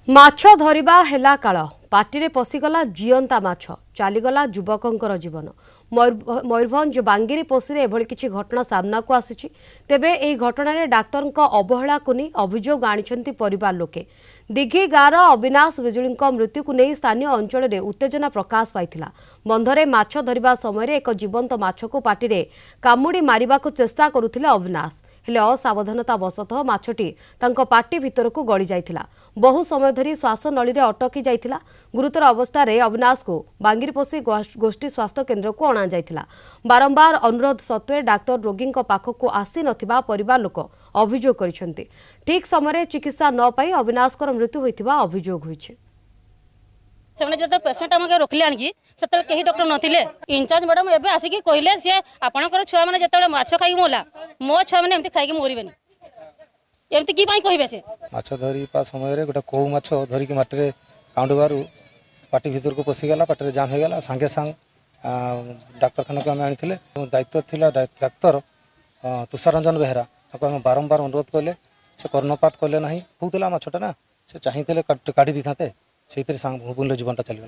ମାଛ ଧରିବା ହେଲା କାଳ ପାଟିରେ ପଶିଗଲା ଜିଅନ୍ତା ମାଛ ଚାଲିଗଲା ଯୁବକଙ୍କର ଜୀବନ। ମୟୂରଭଞ୍ଜ ବାଙ୍ଗିରି ପୋଷୀରେ ଏଭଳି କିଛି ଘଟଣା ସାମ୍ନାକୁ ଆସିଛି। ତେବେ ଏହି ଘଟଣାରେ ଡାକ୍ତରଙ୍କ ଅବହେଳାକୁ ନେଇ ଅଭିଯୋଗ ଆଣିଛନ୍ତି ପରିବାର ଲୋକେ। ଦିଘି ଗାଁର ଅବିନାଶ ବିଜୁଳିଙ୍କ ମୃତ୍ୟୁକୁ ନେଇ ସ୍ଥାନୀୟ ଅଞ୍ଚଳରେ ଉତ୍ତେଜନା ପ୍ରକାଶ ପାଇଥିଲା। ବନ୍ଧରେ ମାଛ ଧରିବା ସମୟରେ ଏକ ଜୀବନ୍ତ ମାଛକୁ ପାଟିରେ କାମୁଡ଼ି ମାରିବାକୁ ଚେଷ୍ଟା କରୁଥିଲେ ଅବିନାଶ। ହେଲେ ଅସାବଧାନତା ବଶତଃ ମାଛଟି ତାଙ୍କ ପାଟି ଭିତରକୁ ଗଳି ଯାଇଥିଲା। ବହୁ ସମୟ ଧରି ଶ୍ୱାସନଳୀରେ ଅଟକି ଯାଇଥିଲା। ଗୁରୁତର ଅବସ୍ଥାରେ ଅବିନାଶକୁ ବାଙ୍ଗିରିପୋଷି ଗୋଷ୍ଠୀ ସ୍ୱାସ୍ଥ୍ୟ କେନ୍ଦ୍ରକୁ ଅଣାଯାଇଥିଲା। ବାରମ୍ବାର ଅନୁରୋଧ ସତ୍ତ୍ୱେ ଡାକ୍ତର ରୋଗୀଙ୍କ ପାଖକୁ ଆସିନଥିବା ପରିବାର ଲୋକ ଅଭିଯୋଗ କରିଛନ୍ତି। ଠିକ୍ ସମୟରେ ଚିକିତ୍ସା ନ ପାଇ ଅବିନାଶଙ୍କର ମୃତ୍ୟୁ ହୋଇଥିବା ଅଭିଯୋଗ ହୋଇଛି। ସେମାନେ जो पेसेंट आम रखिले आणिकी से कहीं डॉक्टर नथिले इंचार्ज मैडम एबे आसिकी कहले से आपणकर छुआ माने जेतेबेले माछ खाई मोला मो छुआ माने एमती खाई मोरिबेनी एमती की पाई कहबे से माछ धरी पा समय रे गोटा कोउ माछ धरी के माटी रे काउंडबारु पाटी भीतर को पसी गला पाटी रे जाम हो गला संगे संग डाक्तरखाना को हम आनिथिले दायित्व थिला डाक्तर तुषार रंजन बेहरा ताको हम बारंबार अनुरोध कले से कर्णपात कले नाही होउतला माछटा ना से चाहिथिले काढी दिथाते सेतिर सांग भूल जीवनटा चलिबे।